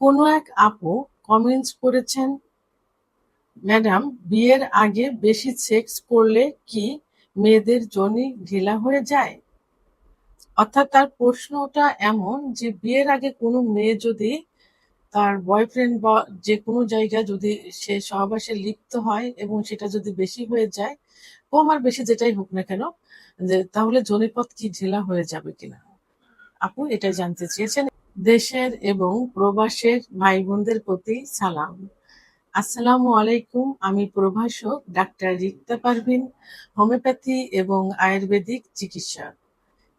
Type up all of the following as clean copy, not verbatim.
কোনো এক আপু কমেন্টস করেছেন, ম্যাডাম বিয়ের আগে বেশি সেক্স করলে কি মেয়েদের যোনি ঢিলা হয়ে যায়? অর্থাৎ তার প্রশ্নটা এমন যে বিয়ের আগে কোনো মেয়ে যদি তার বয়ফ্রেন্ড বা যে কোনো জায়গায় যদি সে সহবাসে লিপ্ত হয় এবং সেটা যদি বেশি হয়ে যায়, কম আর বেশি যেটাই হোক না কেন, যে তাহলে যোনিপথ কি ঢিলা হয়ে যাবে কিনা। আপু এটাই জানতে চেয়েছেন। দেশের এবং প্রবাসের ভাই বোনদের প্রতি সালাম। আসসালামু আলাইকুম। আমি প্রভাষক ডাক্তার রিক্তা পারভিন, হোমিওপ্যাথি এবং আয়ুর্বেদিক চিকিৎসক,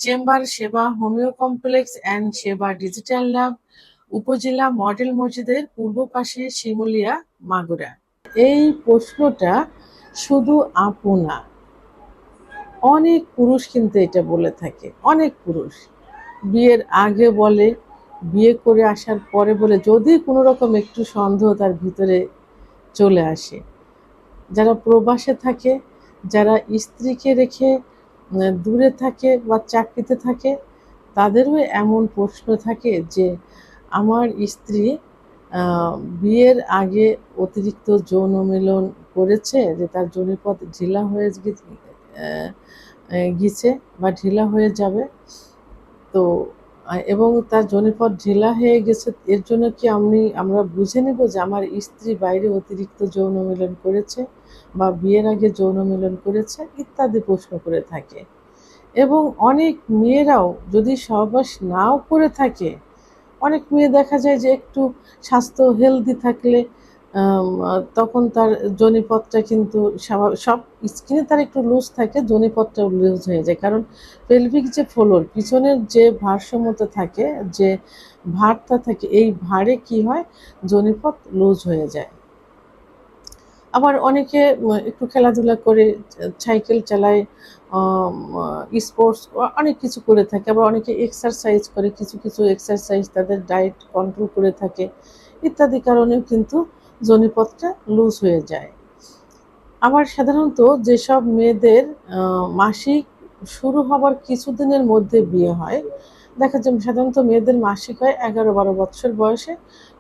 চেম্বার সেবা, হোমিও কমপ্লেক্স অ্যান্ড সেবা ডিজিটাল ল্যাব, উপজেলা মডেল মসজিদের পূর্ব পাশে, শিমুলিয়া, মাগুরা। এই প্রশ্নটা শুধু আপু না, অনেক পুরুষ কিন্তু এটা বলে থাকে। অনেক পুরুষ বিয়ের আগে বলে, বিয়ে করে আসার পরে বলে, যদি কোনো রকম একটু সন্দেহ তার ভিতরে চলে আসে। যারা প্রবাসে থাকে, যারা স্ত্রীকে রেখে দূরে থাকে বা চাকরিতে থাকে, তাদেরও এমন প্রশ্ন থাকে যে আমার স্ত্রী বিয়ের আগে অতিরিক্ত যৌন মিলন করেছে, যে তার যোনিপথ ঢিলা হয়ে গিয়েছে বা ঢিলা হয়ে যাবে। তো এবং তার যোনিপথ ঢিলা হয়ে গেছে, এর জন্য কি আমরা বুঝে নেব যে আমার স্ত্রী বাইরে অতিরিক্ত যৌন মিলন করেছে বা বিয়ের আগে যৌন মিলন করেছে, ইত্যাদি প্রশ্ন করে থাকে। এবং অনেক মেয়েরাও যদি সহবাস নাও করে থাকে, অনেক মেয়ে দেখা যায় যে একটু স্বাস্থ্য হেলদি থাকলে তখন তার যোনিপথটা কিন্তু সব স্কিনে তার একটু লুজ থাকে, যোনিপথটাও লুজ হয়ে যায়। কারণ পেলভিক যে ফ্লোর, পিছনের যে ভারসাম্যতা থাকে, যে ভারটা থাকে, এই ভারে কি হয়, যোনিপথ লুজ হয়ে যায়। আবার অনেকে একটু খেলাধুলা করে, সাইকেল চালায়, স্পোর্টস অনেক কিছু করে থাকে। আবার অনেকে এক্সারসাইজ করে, কিছু কিছু এক্সারসাইজ তাদের ডায়েট কন্ট্রোল করে থাকে, ইত্যাদি কারণেও কিন্তু যোনিপথটা লুজ হয়ে যায়। আবার সাধারণত যেসব মেয়েদের মাসিক শুরু হবার কিছুদিনের মধ্যে বিয়ে হয়, দেখা যায় সাধারণত মেয়েদের মাসিক হয় 11-12 বছর বয়সে।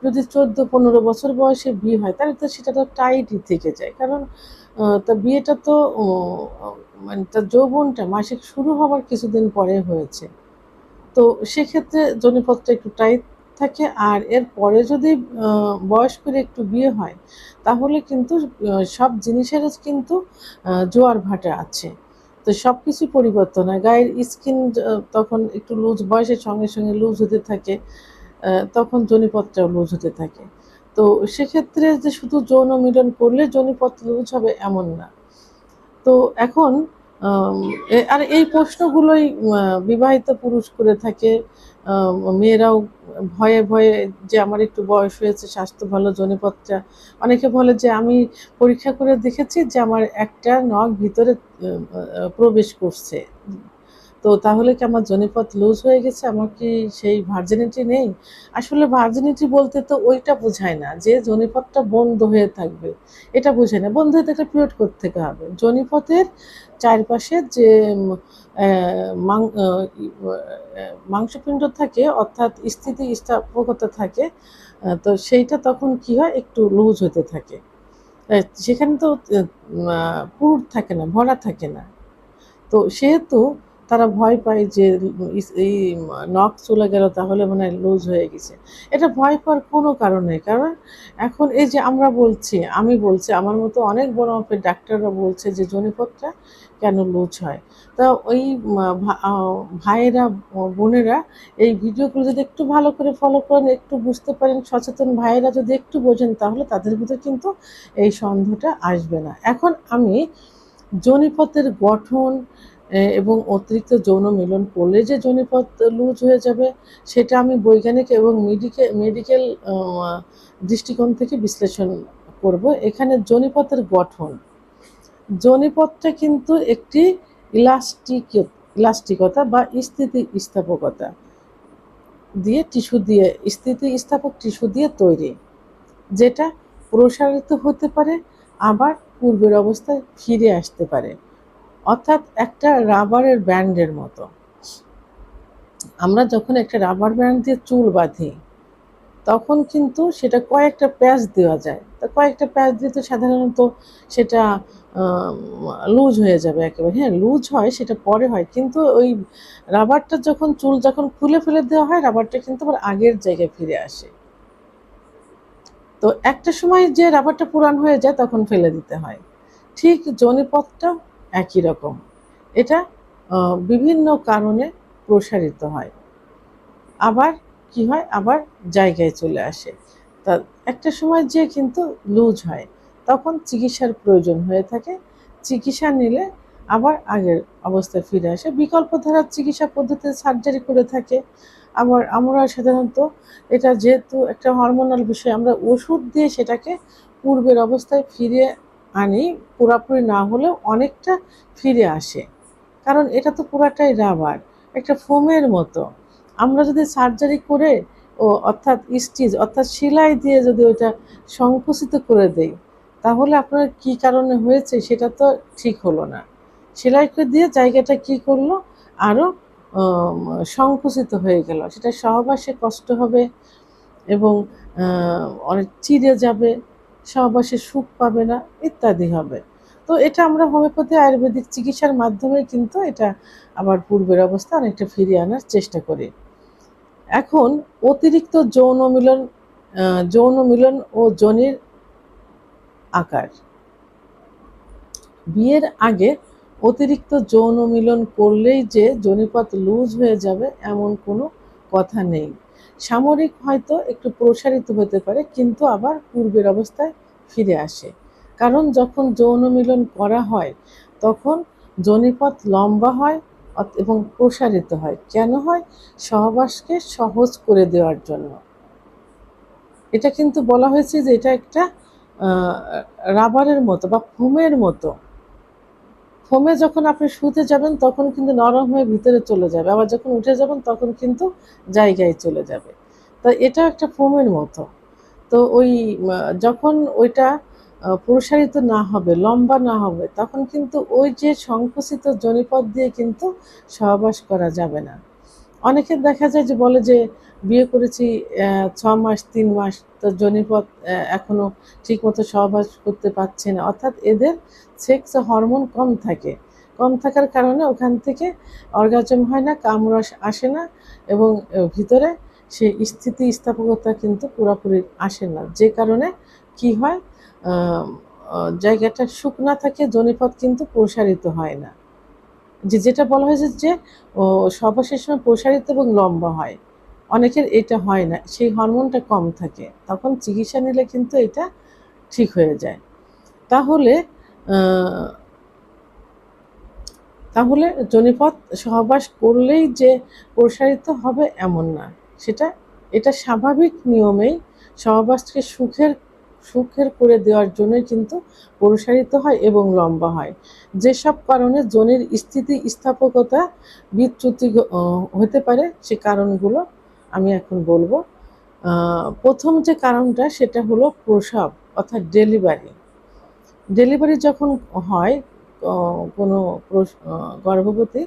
যদি 14-15 বছর বয়সে বিয়ে হয়, তাহলে তো সেটা তো টাইটই থেকে যায়। কারণ তা বিয়েটা তো মানে তার যৌবনটা মাসিক শুরু হবার কিছুদিন পরে হয়েছে। তো সেক্ষেত্রে যোনিপথটা একটু টাইট থাকে। আর এর পরে যদি বয়স করে একটু বিয়ে হয়, তাহলে কিন্তু সব জিনিসের কিন্তু জোয়ার ভাটা আছে। তো সব কিছু পরিবর্তন হয়, গায়ের স্কিন তখন একটু লুজ, বয়সের সঙ্গে সঙ্গে লুজ হতে থাকে, তখন যোনিপথটাও লুজ হতে থাকে। তো সেক্ষেত্রে যে শুধু যৌন মিলন করলে যোনিপথ লুজ হবে এমন না। তো এখন আর এই প্রশ্নগুলোই বিবাহিত পুরুষ করে থাকে। মেয়েরাও ভয়ে ভয়ে, যে আমার একটু বয়স হয়েছে, স্বাস্থ্য ভালো, যোনিপথটা, অনেকে বলে যে আমি পরীক্ষা করে দেখেছি যে আমার একটা নখ ভিতরে প্রবেশ করছে, তো তাহলে কি আমার যোনিপথ লুজ হয়ে গেছে, আমার কি সেই ভার্জিনিটি নেই? আসলে ভার্জিনিটি বলতে তো ওইটা বোঝায় না যে যোনিপথটা বন্ধ হয়ে থাকবে, এটা বোঝায় না। বন্ধ হয়ে থাকলে পিরিয়ড থেকে হবে। যোনিপথের চারপাশে যে মাংসপিণ্ড থাকে, অর্থাৎ স্থিতিস্থাপকতা থাকে, তো সেইটা তখন কি হয়, একটু লুজ হতে থাকে। সেখানে তো পুর থাকে না, ভরা থাকে না। তো সেহেতু তারা ভয় পায় যে এই নখ চলে গেল, তাহলে মনে হয় লুজ হয়ে গেছে। এটা ভয় পাওয়ার কোনো কারণ নেই। কারণ এখন এই যে আমি বলছি, আমার মতো অনেক বড় মাপের ডাক্তাররা বলছে যে যোনিপথটা কেন লুজ হয়। তা ওই ভাইয়েরা, বোনেরা এই ভিডিওগুলো যদি একটু ভালো করে ফলো করেন, একটু বুঝতে পারেন, সচেতন ভাইয়েরা যদি একটু বোঝেন, তাহলে তাদের ভিতরে কিন্তু এই সন্দেহটা আসবে না। এখন আমি যোনিপথের গঠন এবং অতিরিক্ত যৌন মিলন করলে যে যোনিপথ লুজ হয়ে যাবে, সেটা আমি বৈজ্ঞানিক এবং মেডিকেল দৃষ্টিকোণ থেকে বিশ্লেষণ করব। এখানে যোনিপথের গঠন, যোনিপথটা কিন্তু একটি ইলাস্টিকতা বা স্থিতিস্থাপকতা দিয়ে, স্থিতিস্থাপক টিস্যু দিয়ে তৈরি, যেটা প্রসারিত হতে পারে, আবার পূর্বের অবস্থায় ফিরে আসতে পারে। অর্থাৎ একটা রাবারের ব্যান্ডের মতো। আমরা যখন একটা রাবার ব্যান্ড দিয়ে চুল বাঁধি, তখন কিন্তু সেটা কয়েকটা প্যাচ দেওয়া যায়। তো কয়েকটা প্যাচ দিলে তো সাধারণত সেটা লুজ হয়ে যাবে একেবারে। হ্যাঁ, লুজ হয়, সেটা পরে হয়, কিন্তু ওই রাবারটা যখন চুল যখন খুলে ফেলে দেওয়া হয়, রাবারটা কিন্তু আবার আগের জায়গায় ফিরে আসে। তো একটা সময় যে রাবারটা পুরান হয়ে যায় তখন ফেলে দিতে হয়। ঠিক যোনিপথটাও একই রকম। এটা বিভিন্ন কারণে প্রসারিত হয়, আবার কি হয়, আবার জায়গায় চলে আসে। তা একটা সময় যে কিন্তু লুজ হয়, তখন চিকিৎসার প্রয়োজন হয়ে থাকে। চিকিৎসা নিলে আবার আগের অবস্থায় ফিরে আসে। বিকল্প ধারার চিকিৎসা পদ্ধতিতে সার্জারি করে থাকে। আবার আমরা সাধারণত এটা যেহেতু একটা হরমোনাল বিষয়, আমরা ওষুধ দিয়ে সেটাকে পূর্বের অবস্থায় ফিরিয়ে আনি, পুরোপুরি না হলেও অনেকটা ফিরে আসে। কারণ এটা তো পুরাটাই রাবার, একটা ফোমের মতো। আমরা যদি সার্জারি করে অর্থাৎ স্টিচ অর্থাৎ সেলাই দিয়ে যদি ওইটা সংকুচিত করে দেই, তাহলে আপনার কি কারণে হয়েছে সেটা তো ঠিক হলো না। সেলাই করে দিয়ে জায়গাটা কি করলো, আরও সংকুচিত হয়ে গেল। সেটা সহবাসে কষ্ট হবে এবং অনেক চিড়ে যাবে, সহবাসে সুখ পাবে না, ইত্যাদি হবে। তো এটা আমরা হোমিওপ্যাথি আয়ুর্বেদিক চিকিৎসার মাধ্যমে কিন্তু এটা আবার পূর্বের অবস্থা অনেকটা ফিরিয়ে আনার চেষ্টা করি। এখন অতিরিক্ত যৌন মিলন ও যোনির আকার। বিয়ের আগে অতিরিক্ত যৌন মিলন করলেই যে যোনিপথ লুজ হয়ে যাবে এমন কোনো কথা নেই। সাময়িক হয়তো একটু প্রসারিত হতে পারে, কিন্তু আবার পূর্বের অবস্থায় ফিরে আসে। কারণ যখন যৌন মিলন করা হয় তখন যোনিপথ লম্বা হয় এবং প্রসারিত হয়। কেন হয়? সহবাসকে সহজ করে দেওয়ার জন্য। এটা কিন্তু বলা হয়েছে যে এটা একটা রাবারের মতো বা ফোমের মতো। ফোমে যখন আপনি শুতে যাবেন তখন কিন্তু নরম হয়ে ভিতরে চলে যাবে, আবার যখন উঠে যাবেন তখন কিন্তু জায়গায় চলে যাবে। তো এটা একটা ফোমের মতো। তো ওই যখন ওইটা প্রসারিত না হবে, লম্বা না হবে, তখন কিন্তু ওই যে সংকুচিত যোনিপথ দিয়ে কিন্তু সহবাস করা যাবে না। অনেকে দেখা যায় যে বলে যে বিয়ে করেছি 6 মাস 3 মাস, তো যোনিপথ এখনো ঠিকমতো সহবাস করতে পারছে না, অর্থাৎ এদের সেক্স হরমোন কম থাকে। কম থাকার কারণে ওখান থেকে অর্গাজম হয় না, কামরস আসে না, এবং ভিতরে সে স্থিতিস্থাপকতা কিন্তু পুরোপুরি আসে না, যে কারণে কি হয়, জায়গাটা শুকনা থাকে, যোনিপথ কিন্তু প্রসারিত হয় না। যেটা বলা হয়েছে যে সর্বশেষ সময় প্রসারিত এবং লম্বা হয়, অনেকের এটা হয় না, সেই হরমোনটা কম থাকে, তখন চিকিৎসা নিলে কিন্তু এটা ঠিক হয়ে যায়। তাহলে তাহলে যোনিপথ সহবাস করলেই যে প্রসারিত হবে এমন না। এটা স্বাভাবিক নিয়মেই সহবাসকে সুখের করে দেওয়ার জন্যই কিন্তু প্রসারিত হয় এবং লম্বা হয়। যেসব কারণে যোনির স্থিতিস্থাপকতা বিচ্যুতি হতে পারে, সে কারণগুলো আমি এখন বলবো। প্রথম যে কারণটা সেটা হলো প্রসব অর্থাৎ ডেলিভারি। ডেলিভারি যখন হয় কোনো গর্ভবতী,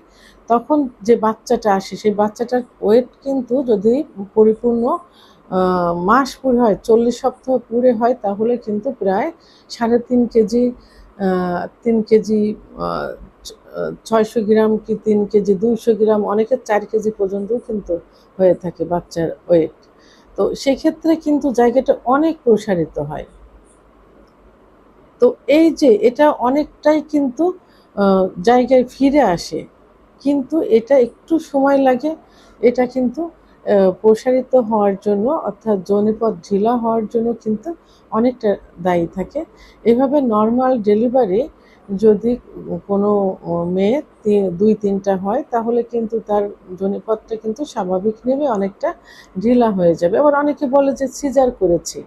তখন যে বাচ্চাটা আসে সেই বাচ্চাটার ওয়েট কিন্তু যদি পরিপূর্ণ মাস পুরে হয়, 40 সপ্তাহ পুরে হয়, তাহলে কিন্তু প্রায় 3.5 কেজি, 3 কেজি, 600 গ্রাম কি 3 কেজি 200 গ্রাম, অনেকের 4 কেজি পর্যন্ত কিন্তু হয়ে থাকে বাচ্চার ওয়েট। তো সেক্ষেত্রে কিন্তু জায়গাটা অনেক প্রসারিত হয়। তো এই যে এটা অনেকটাই কিন্তু জায়গায় ফিরে আসে, কিন্তু এটা একটু সময় লাগে। এটা কিন্তু প্রসারিত হওয়ার জন্য অর্থাৎ যোনিপথ ঢিলা হওয়ার জন্য কিন্তু অনেকটা দায়ী থাকে। এভাবে নর্মাল ডেলিভারি যদি কোনো মেয়ে 2-3টা হয়, তাহলে কিন্তু তার যোনিপথটা কিন্তু স্বাভাবিক নেমে অনেকটা ঢিলা হয়ে যাবে। আবার অনেকে বলে যে সিজার করেছি,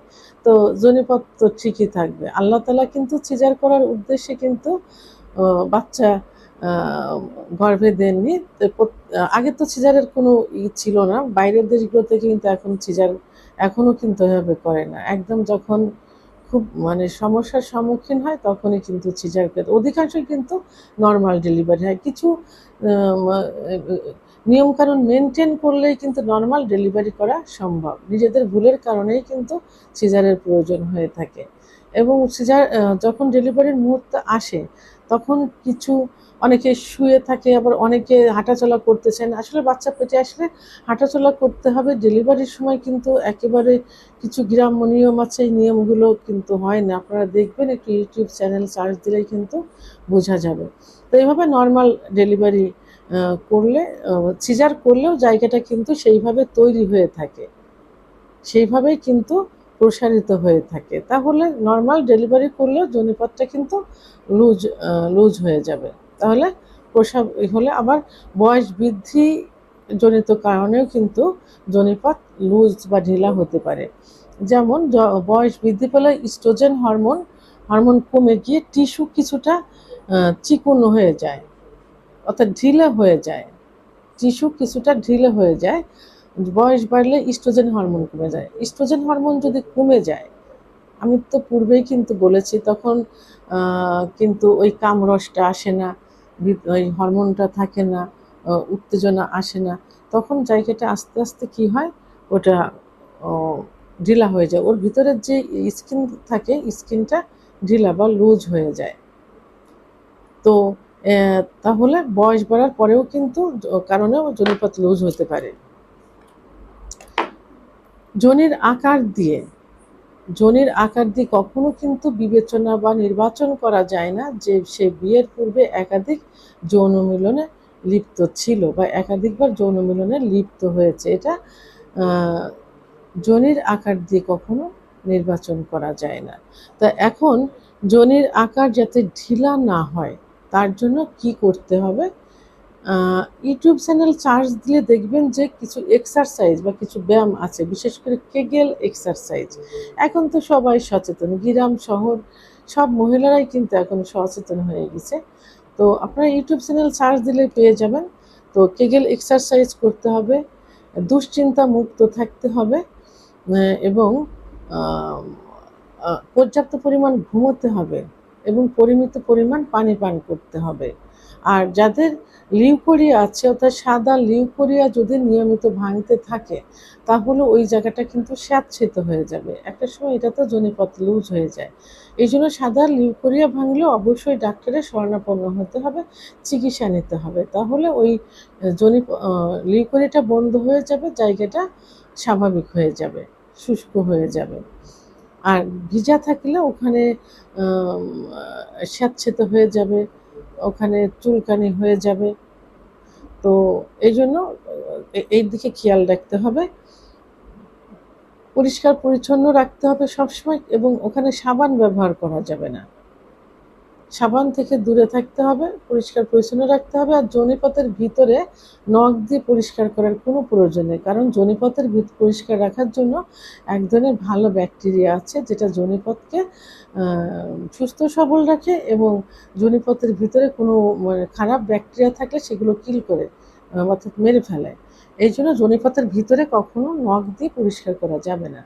তো যোনিপথ তো ঠিকই থাকবে। আল্লাহ তাআলা কিন্তু সিজার করার উদ্দেশ্যে কিন্তু বাচ্চা গর্ভে দেননি। আগে তো সিজারের কোনো ছিল না, বাইরের দেশগুলোতে কিন্তু এখন সিজার এখনও কিন্তু এভাবে করে না। একদম যখন খুব মানে সমস্যার সম্মুখীন হয় তখনই কিন্তু সিজার করে, অধিকাংশই কিন্তু নর্মাল ডেলিভারি হয়। কিছু নিয়মকানুন মেনটেন করলেই কিন্তু নর্মাল ডেলিভারি করা সম্ভব। নিজেদের ভুলের কারণেই কিন্তু সিজারের প্রয়োজন হয়ে থাকে। এবং সিজার যখন ডেলিভারির মুহূর্ত আসে তখন অনেকে শুয়ে থাকে, আবার অনেকে হাঁটাচলা করতেছেন। আসলে বাচ্চা পেটে আসলে হাঁটাচলা করতে হবে। ডেলিভারির সময় কিন্তু একেবারে কিছু গ্রাম্য নিয়ম আছে, এই নিয়মগুলো কিন্তু হয় না। আপনারা দেখবেন, একটু ইউটিউব চ্যানেল সার্চ দিলেই কিন্তু বোঝা যাবে। তো এইভাবে নর্মাল ডেলিভারি করলে, সিজার করলেও জায়গাটা কিন্তু সেইভাবে তৈরি হয়ে থাকে, সেইভাবেই কিন্তু প্রসারিত হয়ে থাকে। তাহলে নর্মাল ডেলিভারি করলেও জনিপথটা কিন্তু লুজ হয়ে যাবে। তাহলে প্রসব হলে আবার বয়স বৃদ্ধি জনিত কারণেও কিন্তু জনিপথ লুজ বা ঢিলা হতে পারে। যেমন বয়স বৃদ্ধি পেলে ইস্ট্রোজেন হরমোন কমে গিয়ে টিস্যু কিছুটা চিকন হয়ে যায়, অর্থাৎ ঢিলে হয়ে যায়। টিস্যু কিছুটা ঢিলে হয়ে যায়। বয়স বাড়লে ইস্ট্রোজেন হরমোন কমে যায়। ইস্ট্রোজেন হরমোন যদি কমে যায়, আমি তো পূর্বেই কিন্তু বলেছি, তখন কিন্তু ওই কামরসটা আসে না, ওই হরমোনটা থাকে না, উত্তেজনা আসে না। তখন জায়গাটা আস্তে আস্তে কি হয়, ওটা ঢিলা হয়ে যায়। ওর ভিতরের যে স্কিন থাকে, স্কিনটা ঢিলা বা লুজ হয়ে যায়। তো তাহলে বয়স বাড়ার পরেও কিন্তু কারণেও জনিপথ লুজ হতে পারে। যোনির আকার দিয়ে কখনো কিন্তু বিবেচনা বা নির্বাচন করা যায় না যে সে বিয়ের পূর্বে একাধিক যৌন মিলনে লিপ্ত ছিল বা একাধিকবার যৌন মিলনে লিপ্ত হয়েছে। এটা যোনির আকার দিয়ে কখনো নির্বাচন করা যায় না। তা এখন যোনির আকার যাতে ঢিলা না হয়, তার জন্য কি করতে হবে? ইউটিউব চ্যানেল সার্চ দিলে দেখবেন যে কিছু এক্সারসাইজ বা কিছু ব্যায়াম আছে, বিশেষ করে কেগেল এক্সারসাইজ। এখন তো সবাই সচেতন, গ্রাম শহর সব মহিলারাই কিন্তু এখন সচেতন হয়ে গেছে। তো আপনারা ইউটিউব চ্যানেল সার্চ দিলে পেয়ে যাবেন। তো কেগেল এক্সারসাইজ করতে হবে, দুশ্চিন্তা মুক্ত থাকতে হবে, এবং পর্যাপ্ত পরিমাণ ঘুমোতে হবে এবং পরিমিত পরিমাণ পানি পান করতে হবে। আর যাদের লিউকোরিয়া আছে, অর্থাৎ সাদা লিউকোরিয়া যদি নিয়মিত ভাঙতে থাকে, তাহলে ওই জায়গাটা কিন্তু স্যাঁতসেঁতে হয়ে যাবে। একটা সময় এটা তো জনিপথ লুজ হয়ে যায়। এই জন্য সাদা লিউকোরিয়া ভাঙলে অবশ্যই ডাক্তারের শরণাপন্ন হতে হবে, চিকিৎসা নিতে হবে। তাহলে ওই লিউকোরিয়াটা বন্ধ হয়ে যাবে, জায়গাটা স্বাভাবিক হয়ে যাবে, শুষ্ক হয়ে যাবে। আর ভিজা থাকলে ওখানে স্যাঁতসেঁতে হয়ে যাবে, ওখানে চুলকানি হয়ে যাবে। তো এই জন্য এই দিকে খেয়াল রাখতে হবে। পরিষ্কার পরিচ্ছন্ন রাখতে হবে সবসময়, এবং ওখানে সাবান ব্যবহার করা যাবে না। সাবান থেকে দূরে থাকতে হবে, পরিষ্কার পরিচ্ছন্ন রাখতে হবে। আর জনিপথের ভিতরে নখ দিয়ে পরিষ্কার করার কোনো প্রয়োজন নেই, কারণ জনিপথের পরিষ্কার রাখার জন্য এক ধরনের ভালো ব্যাকটেরিয়া আছে, যেটা জনিপথকে সুস্থ সবল রাখে, এবং জনিপথের ভিতরে কোনো খারাপ ব্যাকটেরিয়া থাকলে সেগুলো কিল করে, অর্থাৎ মেরে ফেলে। এই জন্য জনিপথের ভিতরে কখনো নখ দিয়ে পরিষ্কার করা যাবে না।